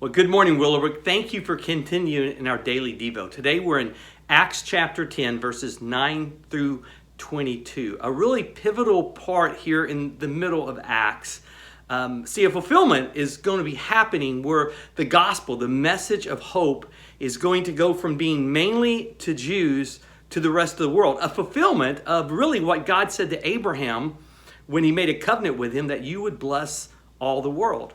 Well, good morning, Willowbrook. Thank you for continuing in our daily Devo. Today we're in Acts chapter 10, verses 9 through 22. A really pivotal part here in the middle of Acts. A fulfillment is going to be happening where the gospel, the message of hope, is going to go from being mainly to Jews to the rest of the world. A fulfillment of really what God said to Abraham when he made a covenant with him, that you would bless all the world.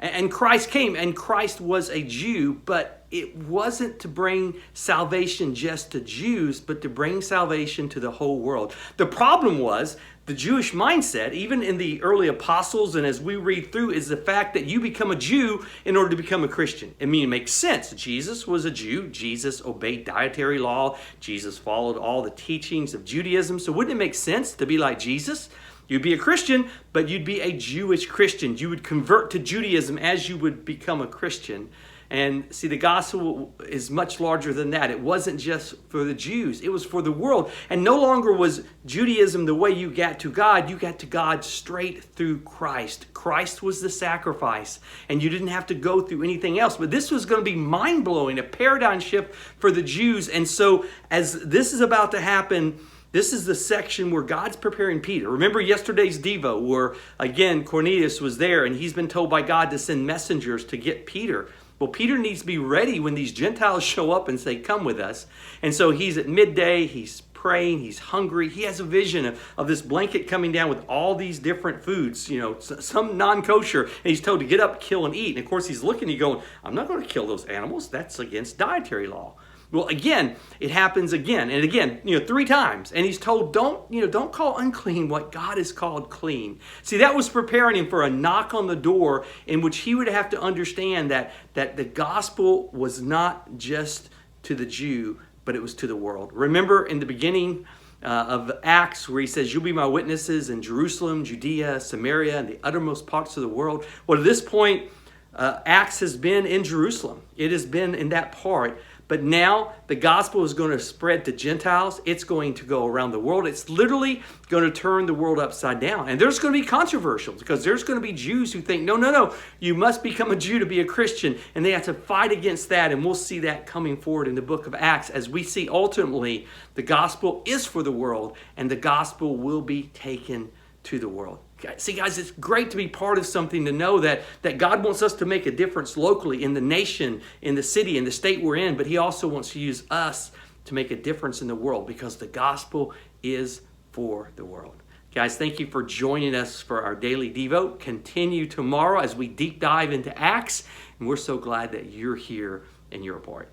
And Christ came, and Christ was a Jew, but it wasn't to bring salvation just to Jews, but to bring salvation to the whole world. The problem was the Jewish mindset, even in the early apostles, and as we read through, is the fact that you become a Jew in order to become a Christian. I mean, it makes sense. Jesus was a Jew. Jesus obeyed dietary law. Jesus followed all the teachings of Judaism. So wouldn't it make sense to be like Jesus? You'd be a Christian, but you'd be a Jewish Christian. You would convert to Judaism as you would become a Christian. And see, the gospel is much larger than that. It wasn't just for the Jews. It was for the world. And no longer was Judaism the way you got to God. You got to God straight through Christ. Christ was the sacrifice, and you didn't have to go through anything else. But this was going to be mind-blowing, a paradigm shift for the Jews. And so as this is about to happen, this is the section where God's preparing Peter. Remember yesterday's Devo where, again, Cornelius was there and he's been told by God to send messengers to get Peter. Well, Peter needs to be ready when these Gentiles show up and say, come with us. And so he's at midday, he's praying, he's hungry. He has a vision of this blanket coming down with all these different foods, some non-kosher. And he's told to get up, kill, and eat. And of course he's looking, he's going, I'm not going to kill those animals. That's against dietary law. Well, again, it happens again and again, 3 times. And he's told, don't call unclean what God has called clean. See, that was preparing him for a knock on the door in which he would have to understand that the gospel was not just to the Jew, but it was to the world. Remember in the beginning of Acts where he says, you'll be my witnesses in Jerusalem, Judea, Samaria, and the uttermost parts of the world. Well, at this point, Acts has been in Jerusalem. It has been in that part. But now the gospel is going to spread to Gentiles. It's going to go around the world. It's literally going to turn the world upside down. And there's going to be controversial because there's going to be Jews who think, no, you must become a Jew to be a Christian. And they have to fight against that. And we'll see that coming forward in the book of Acts as we see ultimately the gospel is for the world and the gospel will be taken to the world. See, guys, it's great to be part of something, to know that God wants us to make a difference locally in the nation, in the city, in the state we're in, but he also wants to use us to make a difference in the world because the gospel is for the world. Guys, thank you for joining us for our daily Devo. Continue tomorrow as we deep dive into Acts, and we're so glad that you're here and you're a part.